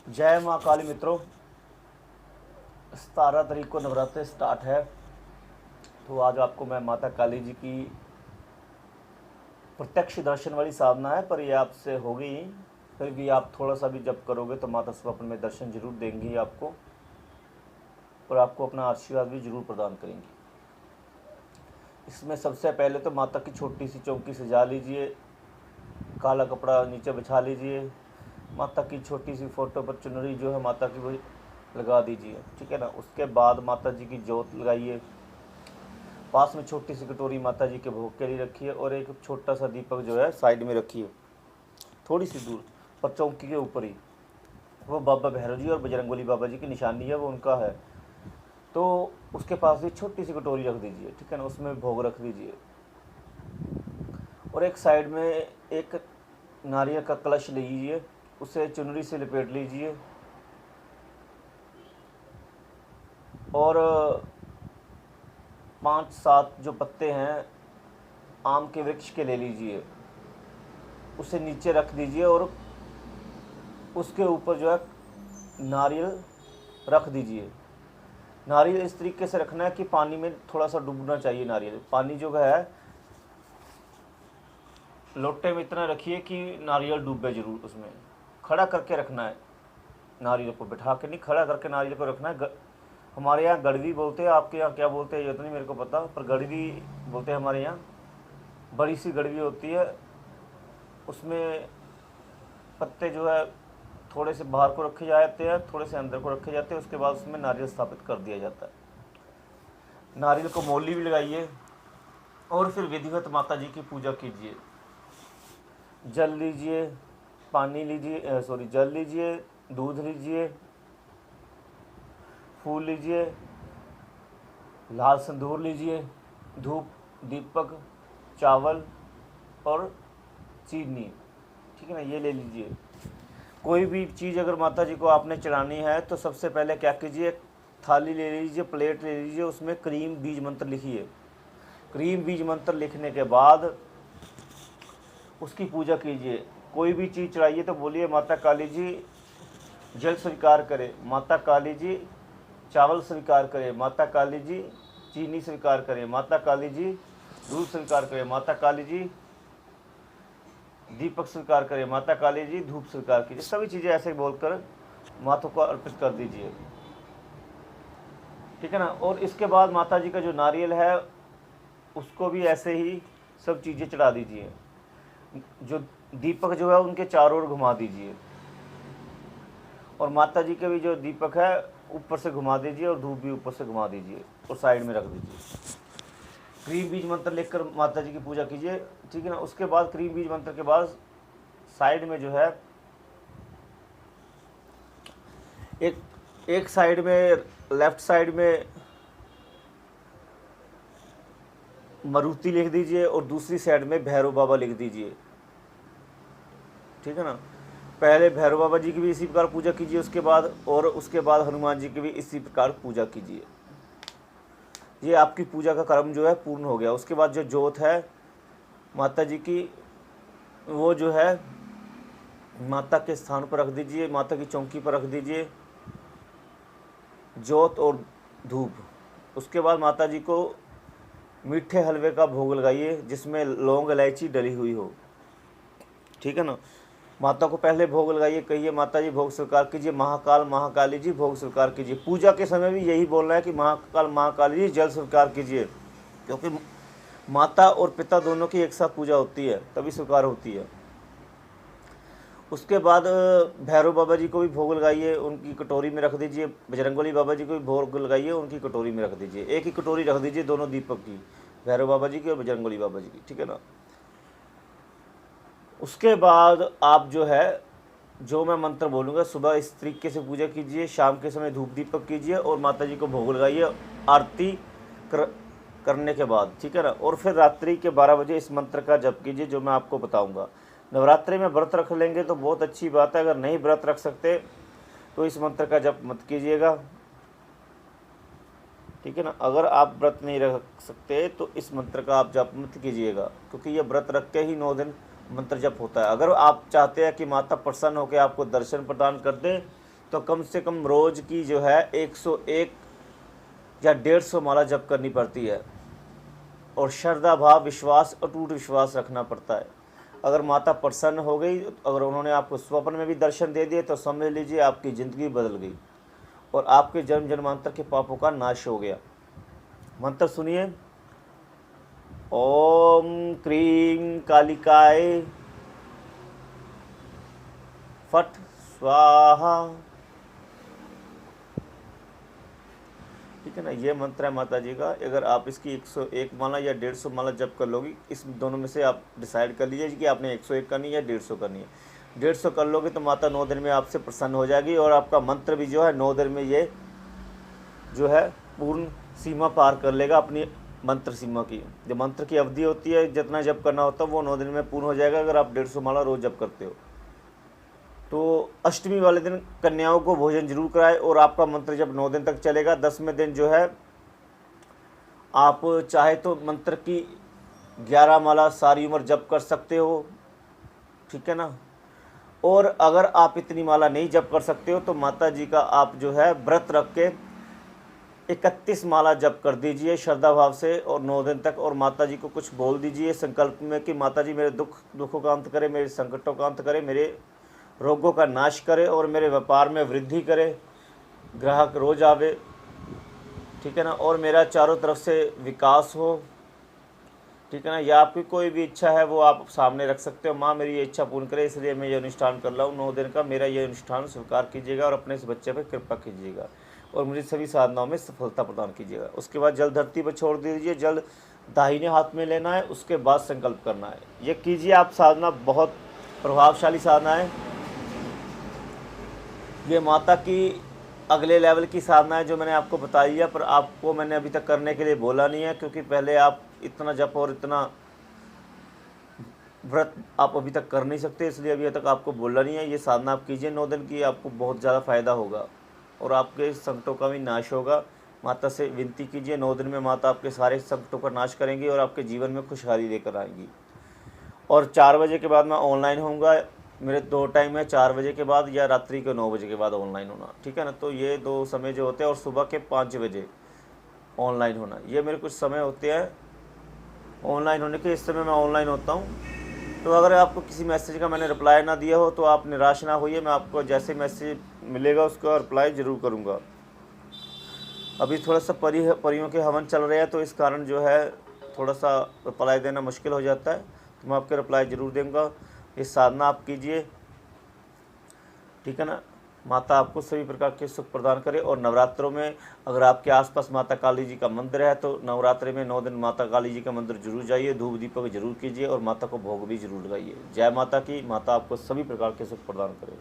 जय माँ काली मित्रों। 17 तारीख को नवरात्रि स्टार्ट है। तो आज आपको मैं माता काली जी की प्रत्यक्ष दर्शन वाली साधना है, पर ये आपसे होगी ही। फिर भी आप थोड़ा सा भी जप करोगे तो माता स्वप्न में दर्शन जरूर देंगी आपको, और आपको अपना आशीर्वाद भी जरूर प्रदान करेंगी। इसमें सबसे पहले तो माता की छोटी सी चौकी सजा लीजिए, काला कपड़ा नीचे बिछा लीजिए, माता की छोटी सी फ़ोटो पर चुनरी जो है माता की वो लगा दीजिए, ठीक है ना। उसके बाद माता जी की जोत लगाइए। पास में छोटी सी कटोरी माता जी के भोग के लिए रखिए, और एक छोटा सा दीपक जो है साइड में रखिए, थोड़ी सी दूर पर चौकी के ऊपर ही। वो बाबा भैरव जी और बजरंगबली बाबा जी की निशानी है, वो उनका है। तो उसके पास भी छोटी सी कटोरी रख दीजिए, ठीक है ना, उसमें भोग रख दीजिए। और एक साइड में एक नारियल का कलश लीजिए, उसे चुनरी से लपेट लीजिए, और 5-7 जो पत्ते हैं आम के वृक्ष के ले लीजिए, उसे नीचे रख दीजिए, और उसके ऊपर जो है नारियल रख दीजिए। नारियल इस तरीके से रखना है कि पानी में थोड़ा सा डूबना चाहिए। नारियल पानी जो है लोटे में इतना रखिए कि नारियल डूबे जरूर, उसमें खड़ा करके रखना है। नारियल को बिठा के नहीं, खड़ा करके नारियल को रखना है। हमारे यहाँ गड़वी बोलते हैं, आपके यहाँ क्या बोलते हैं ये तो नहीं मेरे को पता, पर गड़वी बोलते हैं हमारे यहाँ। बड़ी सी गड़वी होती है, उसमें पत्ते जो है थोड़े से बाहर को रखे जाते हैं, थोड़े से अंदर को रखे जाते हैं। उसके बाद उसमें नारियल स्थापित कर दिया जाता है। नारियल को मौली भी लगाइए, और फिर विधिवत माता जी की पूजा कीजिए। जल लीजिए, पानी लीजिए, जल लीजिए, दूध लीजिए, फूल लीजिए, लाल सिंदूर लीजिए, धूप, दीपक, चावल और चीनी, ठीक है ना, ये ले लीजिए। कोई भी चीज़ अगर माता जी को आपने चढ़ानी है तो सबसे पहले क्या कीजिए, थाली ले लीजिए, प्लेट ले लीजिए, उसमें क्रीम बीज मंत्र लिखिए। क्रीम बीज मंत्र लिखने के बाद उसकी पूजा कीजिए। कोई भी चीज़ चढ़ाइए तो बोलिए माता काली जी जल स्वीकार करे, माता काली जी चावल स्वीकार करे, माता काली जी चीनी स्वीकार करे, माता काली जी दूध स्वीकार करे, माता काली जी दीपक स्वीकार करे, माता काली जी धूप स्वीकार कीजिए। सभी चीज़ें ऐसे बोलकर माता को अर्पित कर दीजिए, ठीक है ना। और इसके बाद माता जी का जो नारियल है उसको भी ऐसे ही सब चीज़ें चढ़ा दीजिए। जो दीपक जो है उनके चारों ओर घुमा दीजिए, और माता जी के भी जो दीपक है ऊपर से घुमा दीजिए, और धूप भी ऊपर से घुमा दीजिए, और साइड में रख दीजिए। क्रीम बीज मंत्र लिखकर माता जी की पूजा कीजिए, ठीक है ना। उसके बाद क्रीम बीज मंत्र के बाद साइड में जो है एक साइड में, लेफ्ट साइड में मारुति लिख दीजिए, और दूसरी साइड में भैरव बाबा लिख दीजिए, ठीक है ना। पहले भैरव बाबा जी की भी इसी प्रकार पूजा कीजिए, उसके बाद हनुमान जी की भी इसी प्रकार पूजा कीजिए। ये आपकी पूजा का क्रम जो है पूर्ण हो गया। उसके बाद जो जोत है माता जी की, वो जो है माता के स्थान पर रख दीजिए, माता की चौकी पर रख दीजिए, जोत और धूप। उसके बाद माता जी को मीठे हलवे का भोग लगाइए, जिसमें लौंग इलायची डली हुई हो, ठीक है ना। माता को पहले भोग लगाइए, कहिए माता जी भोग स्वीकार कीजिए, महाकाल महाकाली जी भोग स्वीकार कीजिए। पूजा के समय भी यही बोलना है कि महाकाल महाकाली जी जल स्वीकार कीजिए, क्योंकि माता और पिता दोनों की एक साथ पूजा होती है, तभी स्वीकार होती है। उसके बाद भैरव बाबा जी को भी भोग लगाइए, उनकी कटोरी में रख दीजिए। बजरंगबली बाबा जी को भी भोग लगाइए, उनकी कटोरी में रख दीजिए। एक ही कटोरी रख दीजिए दोनों दीपक की, भैरव बाबा जी की और बजरंगबली बाबा जी की, ठीक है ना। उसके बाद आप जो है, जो मैं मंत्र बोलूँगा, सुबह इस तरीके से पूजा कीजिए, शाम के समय धूप दीपक कीजिए, और माता जी को भोग लगाइए आरती करने के बाद, ठीक है ना। और फिर रात्रि के 12 बजे इस मंत्र का जप कीजिए, जो मैं आपको बताऊंगा। नवरात्रि में व्रत रख लेंगे तो बहुत अच्छी बात है, अगर नहीं व्रत रख सकते तो इस मंत्र का जप मत कीजिएगा, ठीक है ना। अगर आप व्रत नहीं रख सकते तो इस मंत्र का आप जप मत कीजिएगा, क्योंकि ये व्रत रख के ही 9 दिन मंत्र जप होता है। अगर आप चाहते हैं कि माता प्रसन्न होकर आपको दर्शन प्रदान कर दे तो कम से कम रोज़ की जो है 101 या 150 माला जप करनी पड़ती है। और श्रद्धा भाव, विश्वास, अटूट विश्वास रखना पड़ता है। अगर माता प्रसन्न हो गई, अगर उन्होंने आपको स्वप्न में भी दर्शन दे दिए, तो समझ लीजिए आपकी ज़िंदगी बदल गई और आपके जन्म जन्मांतर के पापों का नाश हो गया। मंत्र सुनिए। ओम क्रीं कालिकाय फट स्वाहा। ठीक है ना, ये मंत्र है माता जी का। अगर आप इसकी 101 माला या 150 माला जप कर लोगी, इस दोनों में से आप डिसाइड कर लीजिए कि आपने 101 करनी है या 150 करनी है। 150 कर लोगे तो माता 9 दिन में आपसे प्रसन्न हो जाएगी और आपका मंत्र भी जो है 9 दिन में ये जो है पूर्ण सीमा पार कर लेगा, अपनी मंत्र सीमा की। जो मंत्र की अवधि होती है, जितना जप करना होता है वो 9 दिन में पूर्ण हो जाएगा अगर आप 150 माला रोज़ जप करते हो। तो अष्टमी वाले दिन कन्याओं को भोजन जरूर कराएं और आपका मंत्र जब 9 दिन तक चलेगा, 10वें दिन जो है आप चाहे तो मंत्र की 11 माला सारी उम्र जप कर सकते हो। ठीक है ना। और अगर आप इतनी माला नहीं जप कर सकते हो तो माता जी का आप जो है व्रत रख के 31 माला जप कर दीजिए श्रद्धा भाव से और 9 दिन तक। और माता जी को कुछ बोल दीजिए संकल्प में कि माता जी मेरे दुखों का अंत करे, मेरे संकटों का अंत करे, मेरे रोगों का नाश करे और मेरे व्यापार में वृद्धि करे, ग्राहक रोज आवे। ठीक है ना। और मेरा चारों तरफ से विकास हो। ठीक है ना। या आपकी कोई भी इच्छा है वो आप सामने रख सकते हो। माँ मेरी ये इच्छा पूर्ण करे, इसलिए मैं ये अनुष्ठान कर रहा हूँ 9 दिन का, मेरा ये अनुष्ठान स्वीकार कीजिएगा और अपने इस बच्चे पर कृपा कीजिएगा और मुझे सभी साधनाओं में सफलता प्रदान कीजिएगा। उसके बाद जल धरती पर छोड़ दीजिए। जल दाहिने हाथ में लेना है, उसके बाद संकल्प करना है। ये कीजिए आप साधना, बहुत प्रभावशाली साधना है। ये माता की अगले लेवल की साधना है जो मैंने आपको बताई है, पर आपको मैंने अभी तक करने के लिए बोला नहीं है क्योंकि पहले आप इतना जप और इतना व्रत आप अभी तक कर नहीं सकते, इसलिए अभी तक आपको बोला नहीं है। ये साधना आप कीजिए 9 दिन की, आपको बहुत ज़्यादा फ़ायदा होगा और आपके संकटों का भी नाश होगा। माता से विनती कीजिए, 9 दिन में माता आपके सारे संकटों का नाश करेंगी और आपके जीवन में खुशहाली लेकर आएंगी। और 4 बजे के बाद मैं ऑनलाइन होऊंगा। मेरे 2 टाइम है, 4 बजे के बाद या रात्रि के 9 बजे के बाद ऑनलाइन होना। ठीक है ना। तो ये 2 समय जो होते हैं और सुबह के 5 बजे ऑनलाइन होना, ये मेरे कुछ समय होते हैं ऑनलाइन होने के। इस समय मैं ऑनलाइन होता हूँ। तो अगर आपको किसी मैसेज का मैंने रिप्लाई ना दिया हो तो आप निराश ना होइए, मैं आपको जैसे मैसेज मिलेगा उसका रिप्लाई ज़रूर करूँगा। अभी थोड़ा सा परियों के हवन चल रहे हैं तो इस कारण जो है थोड़ा सा रिप्लाई देना मुश्किल हो जाता है, तो मैं आपके रिप्लाई ज़रूर दूँगा। ये साधना आप कीजिए। ठीक है ना। माता आपको सभी प्रकार के सुख प्रदान करे। और नवरात्रों में अगर आपके आसपास माता काली जी का मंदिर है तो नवरात्रि में 9 दिन माता काली जी का मंदिर जरूर जाइए, धूप दीपक जरूर कीजिए और माता को भोग भी जरूर लगाइए। जय माता की। माता आपको सभी प्रकार के सुख प्रदान करे।